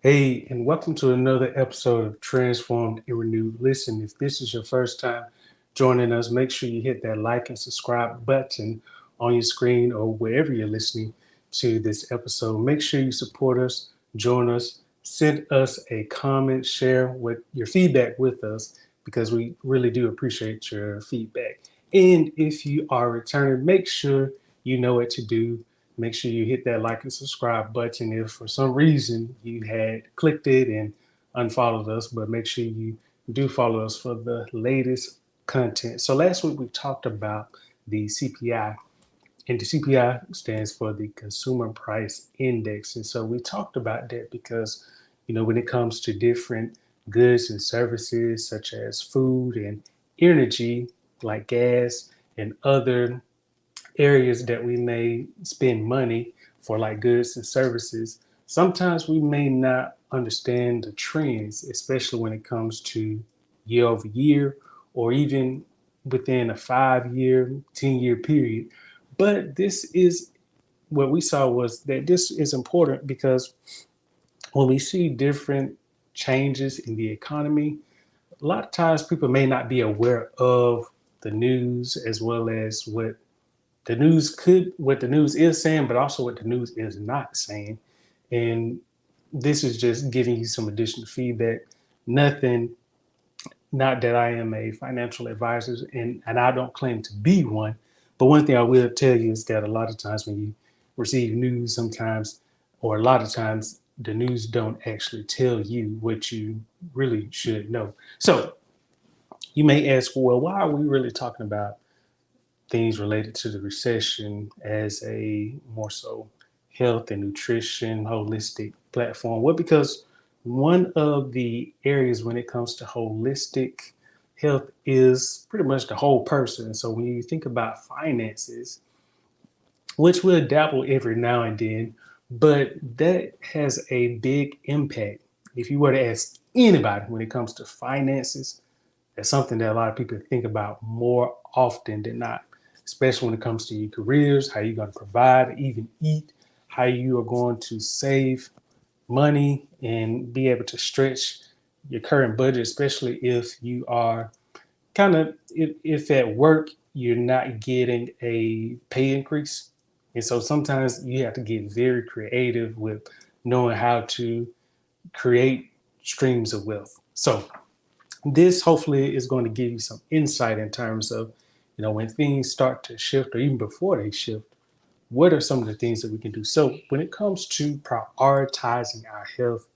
Hey, and welcome to another episode of Transformed and Renewed. Listen, if this is your first time joining us, make sure you hit that like and subscribe button on your screen or wherever you're listening to this episode. Make sure you support us, join us, send us a comment, share with your feedback with us because we really do appreciate your feedback. And if you are returning, make sure you know what to do. Make sure you hit that like and subscribe button if for some reason you had clicked it and unfollowed us, but make sure you do follow us for the latest content. So last week we talked about the CPI, and the CPI stands for the Consumer Price Index. And so we talked about that because, when it comes to different goods and services such as food and energy, like gas and other areas that we may spend money for, like goods and services, sometimes we may not understand the trends, especially when it comes to year over year or even within a 5 year, 10-year period. But this is what we saw was that this is important because when we see different changes in the economy, a lot of times people may not be aware of the news as well as what the news is saying, but also what the news is not saying. And this is just giving you some additional feedback. Nothing, not that I am a financial advisor and I don't claim to be one, but one thing I will tell you is that a lot of times when you receive news, sometimes, or a lot of times, the news don't actually tell you what you really should know. So you may ask, well, why are we really talking about things related to the recession as a more so health and nutrition holistic platform? Well, because one of the areas when it comes to holistic health is pretty much the whole person. So when you think about finances, which we'll dabble every now and then, but that has a big impact. If you were to ask anybody when it comes to finances, that's something that a lot of people think about more often than not, especially when it comes to your careers, how you're going to provide, even eat, how you are going to save money and be able to stretch your current budget, especially if you are if at work you're not getting a pay increase. And so sometimes you have to get very creative with knowing how to create streams of wealth. So this hopefully is going to give you some insight in terms of, when things start to shift or even before they shift, what are some of the things that we can do? So when it comes to prioritizing our health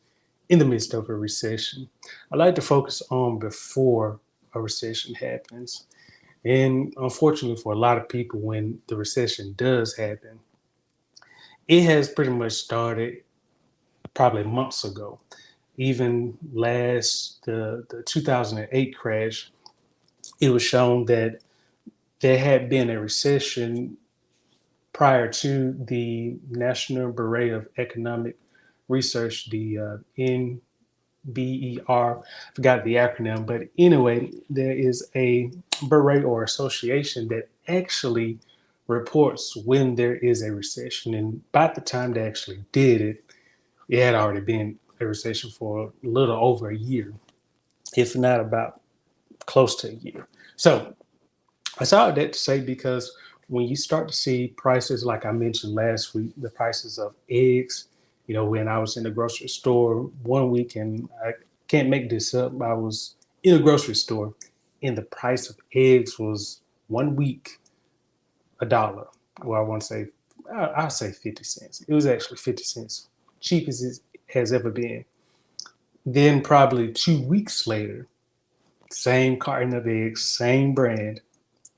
in the midst of a recession, I like to focus on before a recession happens. And unfortunately for a lot of people, when the recession does happen, it has pretty much started probably months ago. Even the 2008 crash, it was shown that there had been a recession prior to the National Bureau of Economic Research, the NBER, forgot the acronym, but anyway, there is a bureau or association that actually reports when there is a recession. And by the time they actually did it, it had already been a recession for a little over a year, if not about close to a year. So I saw that to say because when you start to see prices, like I mentioned last week, the prices of eggs, when I was in the grocery store one week, and I can't make this up, I was in a grocery store and the price of eggs was one week $1. Well, I want to say, I'll say 50 cents. It was actually 50 cents, cheapest it has ever been. Then probably 2 weeks later, same carton of eggs, same brand,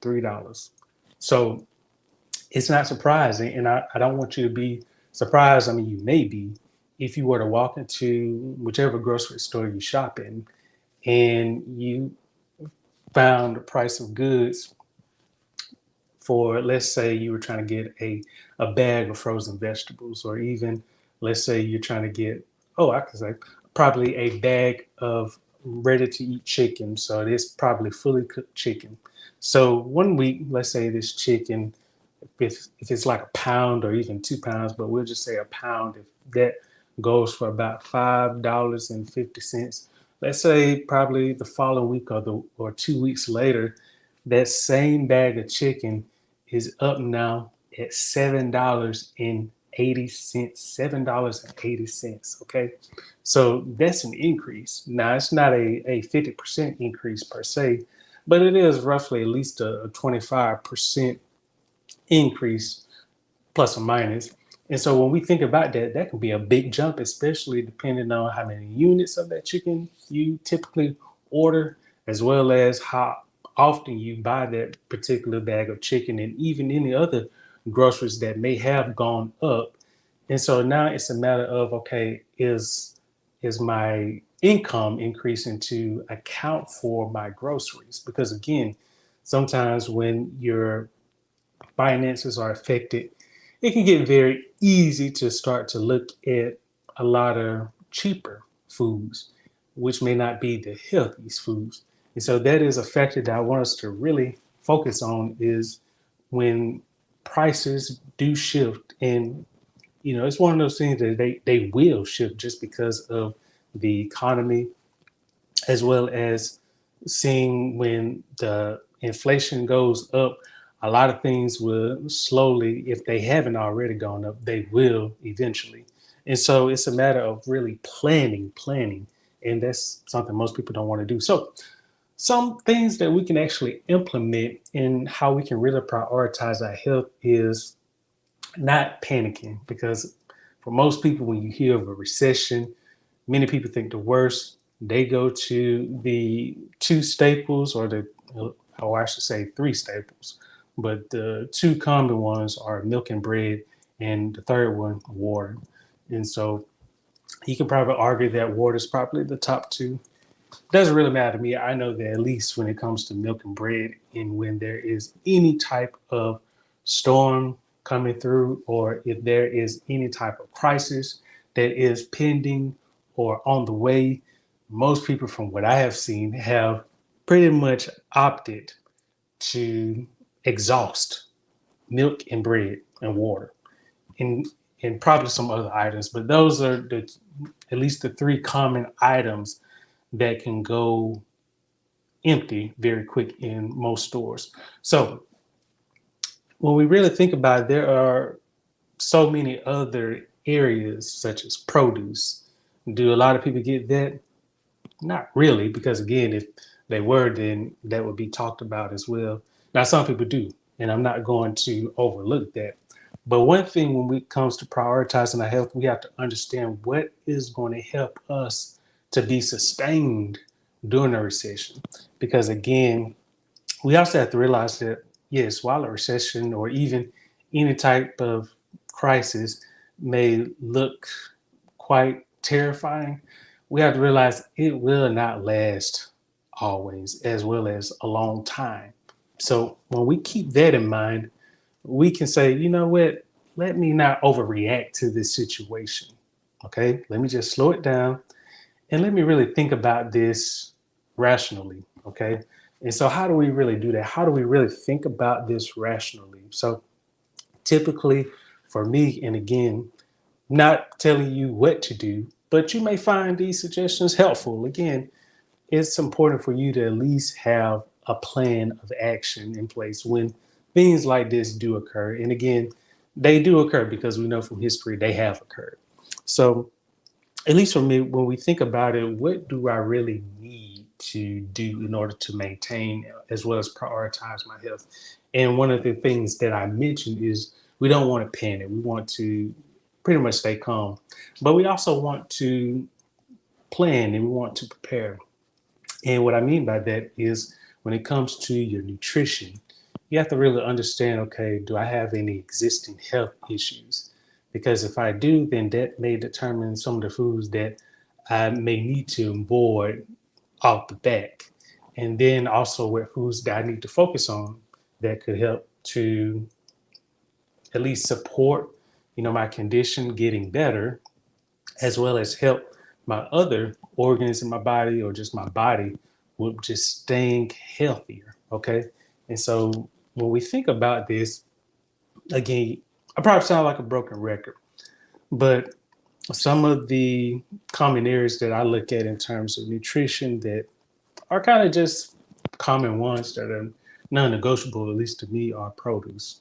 $3. So it's not surprising, and I don't want you to be surprised. I mean, you may be if you were to walk into whichever grocery store you shop in and you found the price of goods for, let's say you were trying to get a bag of frozen vegetables, or even let's say you're trying to get, oh, I could say probably a bag of ready to eat chicken. So it is probably fully cooked chicken. So one week, let's say this chicken, if it's like a pound or even 2 pounds, but we'll just say a pound, if that goes for about $5.50. Let's say probably the following week or 2 weeks later, that same bag of chicken is up now at $7.80. $7.80. Okay. So that's an increase. Now it's not a 50% increase per se, but it is roughly at least a 25% increase plus or minus. And so when we think about that, that can be a big jump, especially depending on how many units of that chicken you typically order, as well as how often you buy that particular bag of chicken and even any other groceries that may have gone up. And so now it's a matter of, okay, is my income increasing to account for my groceries? Because again, sometimes when your finances are affected, it can get very easy to start to look at a lot of cheaper foods, which may not be the healthiest foods. And so that is a factor that I want us to really focus on is when prices do shift. And, it's one of those things that they will shift just because of the economy, as well as seeing when the inflation goes up, a lot of things will slowly, if they haven't already gone up, they will eventually. And so it's a matter of really planning. And that's something most people don't want to do. So some things that we can actually implement in how we can really prioritize our health is not panicking, because for most people, when you hear of a recession, many people think the worst. They go to the two staples, or I should say three staples, but the two common ones are milk and bread, and the third one, water. And so you can probably argue that water is probably the top two. Doesn't really matter to me. I know that at least when it comes to milk and bread, and when there is any type of storm coming through, or if there is any type of crisis that is pending or on the way, most people, from what I have seen, have pretty much opted to exhaust milk and bread and water, and and probably some other items. But those are at least the three common items that can go empty very quick in most stores. So when we really think about it, there are so many other areas such as produce. Do a lot of people get that? Not really, because again, if they were, then that would be talked about as well. Now, some people do, and I'm not going to overlook that. But one thing when it comes to prioritizing our health, we have to understand what is going to help us to be sustained during a recession. Because again, we also have to realize that, yes, while a recession or even any type of crisis may look quite terrifying, we have to realize it will not last always, as well as a long time. So when we keep that in mind, we can say, you know what, let me not overreact to this situation. Okay, let me just slow it down and let me really think about this rationally. Okay, and so how do we really do that? How do we really think about this rationally? So typically for me, and again, not telling you what to do, but you may find these suggestions helpful. Again, it's important for you to at least have a plan of action in place when things like this do occur. And again, they do occur because we know from history they have occurred. So, at least for me, when we think about it, what do I really need to do in order to maintain as well as prioritize my health? And one of the things that I mentioned is we don't want to panic. We want to pretty much stay calm, but we also want to plan and we want to prepare. And what I mean by that is when it comes to your nutrition, you have to really understand, okay, do I have any existing health issues? Because if I do, then that may determine some of the foods that I may need to avoid off the back. And then also what foods that I need to focus on that could help to at least support, my condition getting better, as well as help my other organs in my body, or just my body, with just staying healthier. Okay. And so when we think about this, again, I probably sound like a broken record, but some of the common areas that I look at in terms of nutrition that are kind of just common ones that are non-negotiable, at least to me, are produce.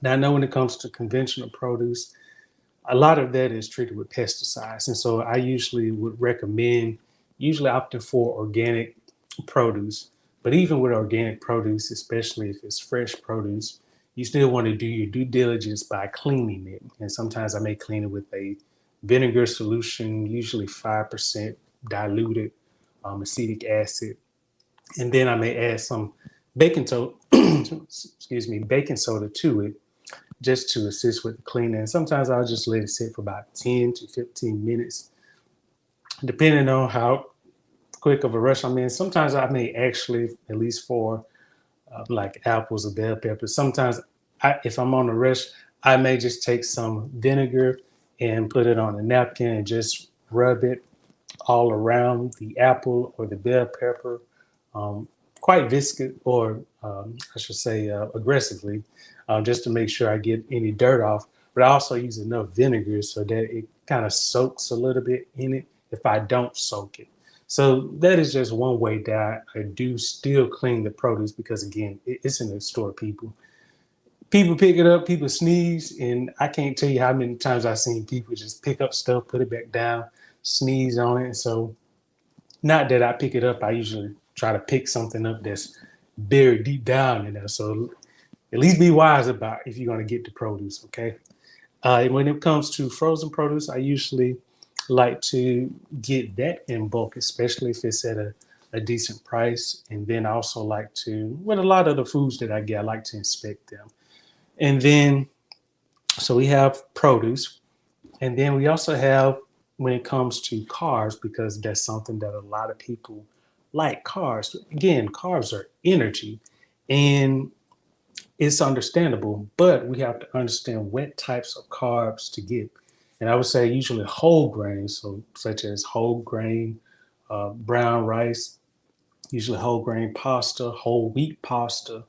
Now, I know when it comes to conventional produce, a lot of that is treated with pesticides. And so I usually would recommend usually opting for organic produce. But even with organic produce, especially if it's fresh produce, you still want to do your due diligence by cleaning it. And sometimes I may clean it with a vinegar solution, usually 5% diluted acetic acid. And then I may add some baking soda, excuse me, baking soda to it just to assist with the cleaning. And sometimes I'll just let it sit for about 10 to 15 minutes, depending on how quick of a rush I'm in. Sometimes I may actually, at least for like apples or bell peppers, sometimes if I'm on a rush, I may just take some vinegar and put it on a napkin and just rub it all around the apple or the bell pepper, um, quite viscous, or I should say aggressively, just to make sure I get any dirt off. But I also use enough vinegar so that it kind of soaks a little bit in it if I don't soak it. So that is just one way that I do still clean the produce because again, it's in the store, people. People pick it up, people sneeze, and I can't tell you how many times I've seen people just pick up stuff, put it back down, sneeze on it. So not that I pick it up, I usually try to pick something up that's buried deep down in there. So at least be wise about if you're going to get the produce, okay? When it comes to frozen produce, I usually like to get that in bulk, especially if it's at a decent price. And then I also like to, with a lot of the foods that I get, I like to inspect them. And then, so we have produce. And then we also have, when it comes to carbs, because that's something that a lot of people like carbs. Again, carbs are energy. And it's understandable, but we have to understand what types of carbs to get. And I would say usually whole grains, so such as whole grain, brown rice, usually whole grain pasta, whole wheat pasta.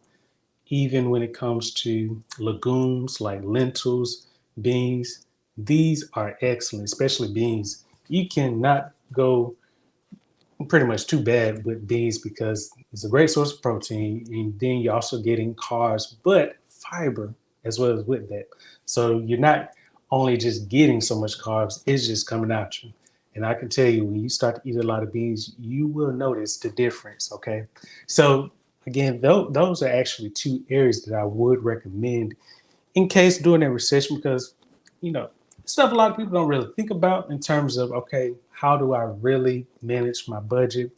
Even when it comes to legumes like lentils, beans, these are excellent, especially beans. You cannot go pretty much too bad with beans because it's a great source of protein, and then you're also getting carbs, but fiber as well as with that. So you're not only just getting so much carbs, it's just coming out you. And I can tell you, when you start to eat a lot of beans, you will notice the difference. Okay. So again, those are actually two areas that I would recommend in case during a recession, because you know stuff a lot of people don't really think about in terms of, okay, how do I really manage my budget.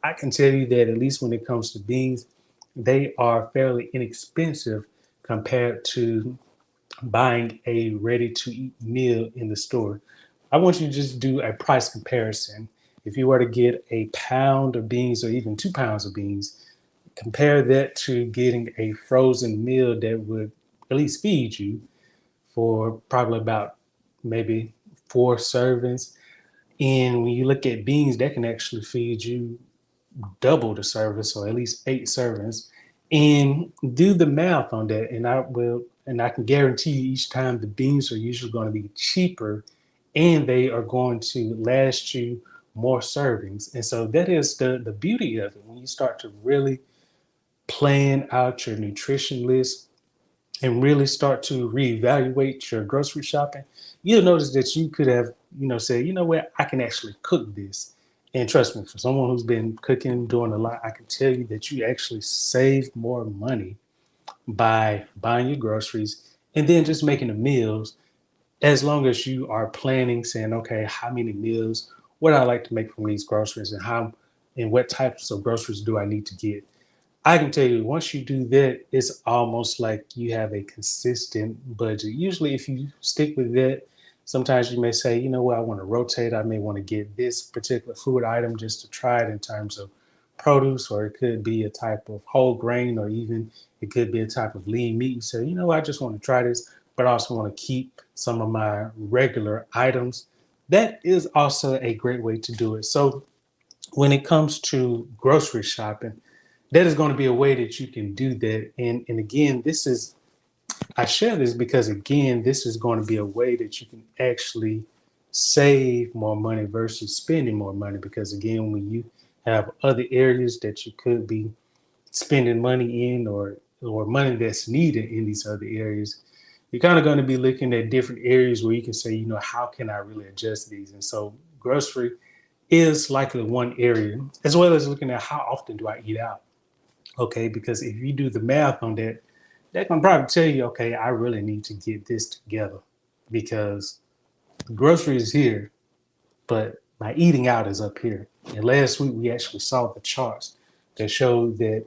I can tell you that at least when it comes to beans, they are fairly inexpensive compared to buying a ready to eat meal in the store. I want you to just do a price comparison. If you were to get a pound of beans or even 2 pounds of beans, compare that to getting a frozen meal that would at least feed you for probably about maybe 4 servings. And when you look at beans, that can actually feed you double the service, or at least 8 servings. And do the math on that, and I can guarantee you each time the beans are usually going to be cheaper, and they are going to last you more servings. And so that is the beauty of it when you start to really plan out your nutrition list and really start to reevaluate your grocery shopping. You'll notice that you could have, say, you know what, I can actually cook this. And trust me, for someone who's been cooking, doing a lot, I can tell you that you actually save more money by buying your groceries and then just making the meals, as long as you are planning, saying, okay, how many meals would I like to make from these groceries, and how and what types of groceries do I need to get. I can tell you, once you do that, it's almost like you have a consistent budget. Usually, if you stick with that, sometimes you may say, you know what, I want to rotate. I may want to get this particular food item just to try it in terms of produce, or it could be a type of whole grain, or even it could be a type of lean meat. You say, you know what, I just want to try this, but I also want to keep some of my regular items. That is also a great way to do it. So, when it comes to grocery shopping, that is going to be a way that you can do that. And again, I share this because again, this is going to be a way that you can actually save more money versus spending more money. Because again, when you have other areas that you could be spending money in, or money that's needed in these other areas, you're kind of going to be looking at different areas where you can say, how can I really adjust these? And so grocery is likely one area, as well as looking at how often do I eat out. Okay, because if you do the math on that, that can probably tell you, okay, I really need to get this together, because the grocery is here, but my eating out is up here. And last week we actually saw the charts that showed that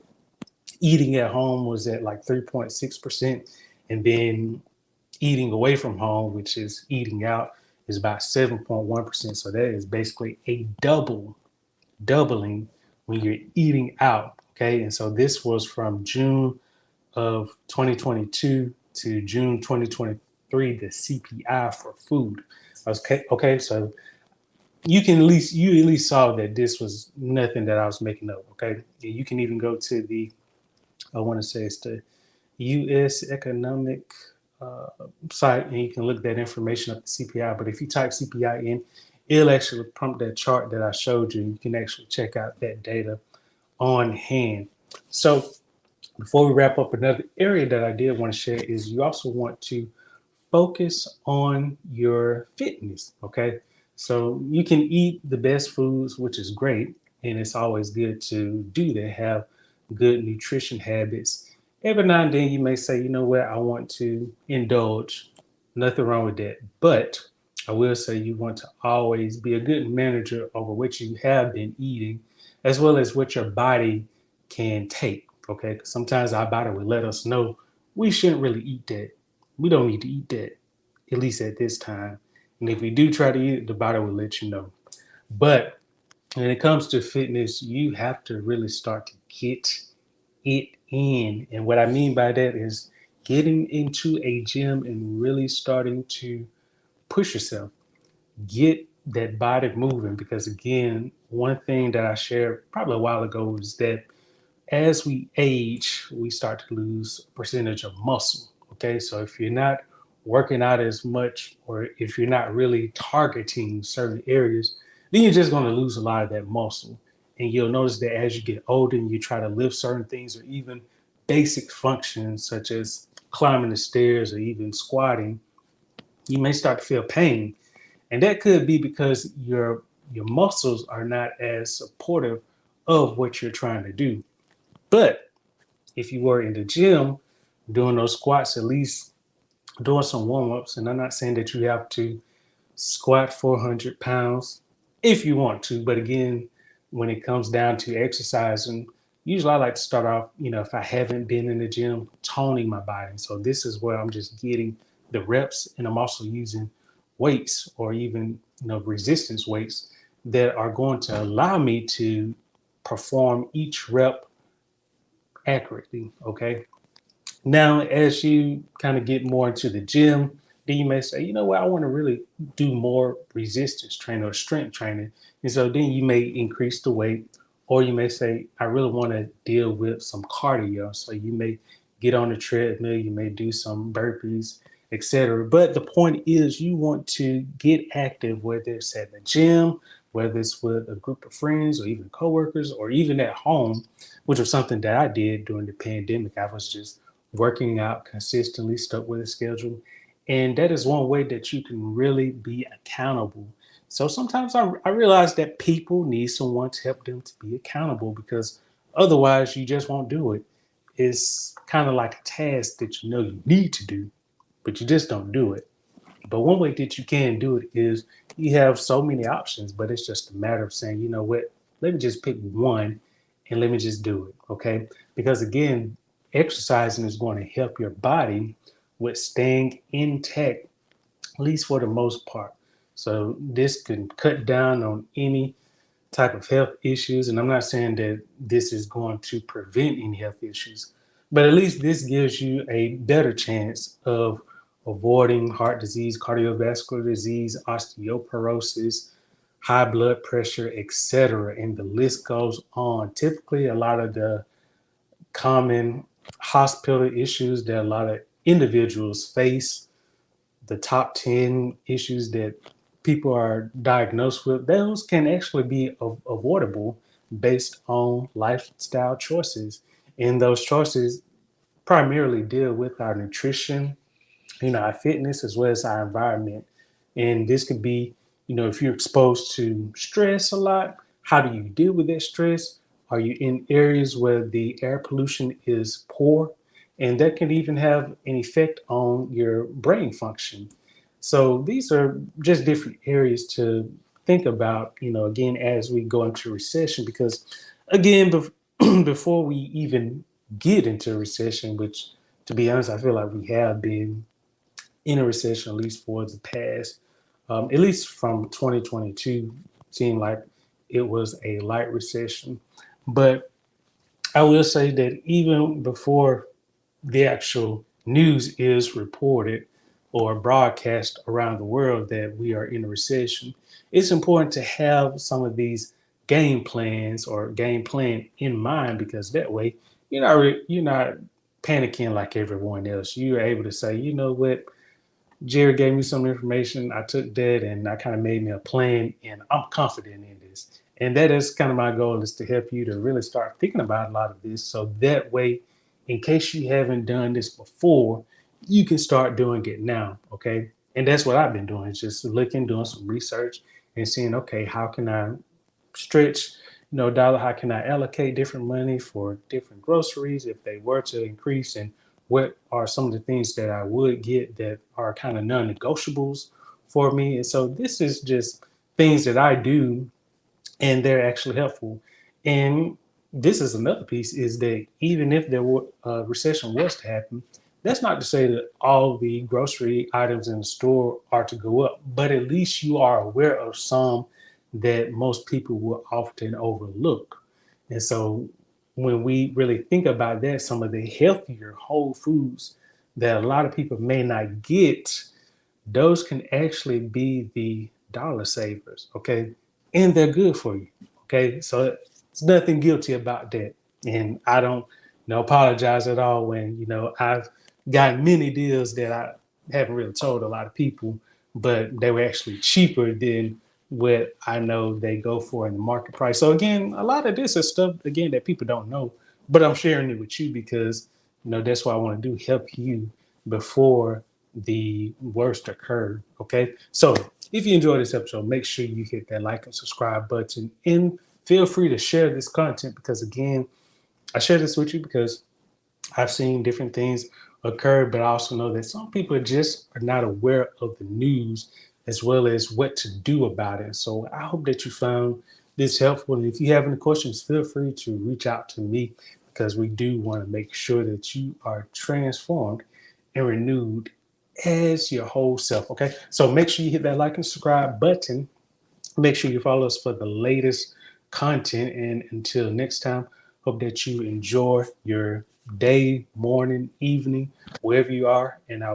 eating at home was at like 3.6%, and then eating away from home, which is eating out, is about 7.1%. So that is basically a doubling when you're eating out. Okay. And so this was from June of 2022 to June 2023, the CPI for food. Okay. Okay. So you at least saw that this was nothing that I was making up. Okay. And you can even go to I want to say it's the U.S. economic uh, site, and you can look that information up, the CPI. But if you type CPI in, it'll actually prompt that chart that I showed you. You can actually check out that data on hand. So before we wrap up, another area that I did want to share is you also want to focus on your fitness. Okay. So you can eat the best foods, which is great. And it's always good to do that, have good nutrition habits. Every now and then you may say, you know what, I want to indulge. Nothing wrong with that. But I will say you want to always be a good manager over what you have been eating, as well as what your body can take. Okay. Because sometimes our body will let us know we shouldn't really eat that. We don't need to eat that, at least at this time. And if we do try to eat it, the body will let you know. But when it comes to fitness, you have to really start to get it in. And what I mean by that is getting into a gym and really starting to push yourself, get that body moving. Because again, one thing that I shared probably a while ago is that as we age, we start to lose a percentage of muscle. Okay, so if you're not working out as much, or if you're not really targeting certain areas, then you're just going to lose a lot of that muscle. And you'll notice that as you get older and you try to lift certain things, or even basic functions such as climbing the stairs or even squatting, you may start to feel pain. And that could be because your muscles are not as supportive of what you're trying to do. But if you were in the gym doing those squats, at least doing some warm ups, and I'm not saying that you have to squat 400 pounds if you want to, but again, when it comes down to exercising, usually I like to start off, if I haven't been in the gym, toning my body. So this is where I'm just getting the reps, and I'm also using weights, or even, resistance weights that are going to allow me to perform each rep accurately. Okay. Now, as you kind of get more into the gym, then you may say, you know what, I want to really do more resistance training or strength training. And so then you may increase the weight, or you may say, I really want to deal with some cardio. So you may get on the treadmill, you may do some burpees, etc. But the point is, you want to get active, whether it's at the gym, whether it's with a group of friends, or even coworkers, or even at home, which was something that I did during the pandemic. I was just working out consistently, stuck with a schedule. And that is one way that you can really be accountable. So sometimes I realize that people need someone to help them to be accountable, because otherwise you just won't do it. It's kind of like a task that you need to do, but you just don't do it. But one way that you can do it is you have so many options, but it's just a matter of saying, you know what, let me just pick one and let me just do it. Okay. Because again, exercising is going to help your body with staying intact, at least for the most part. So this can cut down on any type of health issues. And I'm not saying that this is going to prevent any health issues, but at least this gives you a better chance of avoiding heart disease, cardiovascular disease, osteoporosis, high blood pressure, etc. And the list goes on. Typically, a lot of the common hospital issues that a lot of individuals face, the top 10 issues that people are diagnosed with, those can actually be avoidable based on lifestyle choices. And those choices primarily deal with our nutrition, our fitness, as well as our environment. And this could be, if you're exposed to stress a lot, how do you deal with that stress? Are you in areas where the air pollution is poor? And that can even have an effect on your brain function. So these are just different areas to think about, again, as we go into recession, because again, before we even get into recession, which to be honest, I feel like we have been in a recession at least for the past, at least from 2022, seemed like it was a light recession. But I will say that even before the actual news is reported or broadcast around the world that we are in a recession, it's important to have some of these game plans or game plan in mind, because that way you're not panicking like everyone else. You're able to say, you know what, Jerry gave me some information. I took that and I kind of made me a plan, and I'm confident in this. And that is kind of my goal, is to help you to really start thinking about a lot of this. So that way, in case you haven't done this before, you can start doing it now. Okay. And that's what I've been doing, is just looking, doing some research and seeing, okay, how can I stretch, dollar, how can I allocate different money for different groceries if they were to increase, and what are some of the things that I would get that are kind of non-negotiables for me. And so this is just things that I do, and they're actually helpful. And this is another piece, is that even if there were a recession was to happen, that's not to say that all the grocery items in the store are to go up, but at least you are aware of some that most people will often overlook. And so when we really think about that, some of the healthier whole foods that a lot of people may not get, those can actually be the dollar savers. Okay. And they're good for you. Okay. So it's nothing guilty about that. And I don't, apologize at all when, I've gotten many deals that I haven't really told a lot of people, but they were actually cheaper than what I know they go for in the market price. So again, a lot of this is stuff again that people don't know, but I'm sharing it with you because, that's what I want to do, help you before the worst occurred. Okay. So if you enjoyed this episode, make sure you hit that like and subscribe button, and feel free to share this content, because again, I share this with you because I've seen different things occur, but I also know that some people just are not aware of the news as well as what to do about it. So I hope that you found this helpful. And if you have any questions, feel free to reach out to me, because we do want to make sure that you are transformed and renewed as your whole self. Okay. So make sure you hit that like and subscribe button. Make sure you follow us for the latest content. And until next time, hope that you enjoy your day, morning, evening, wherever you are. And I'll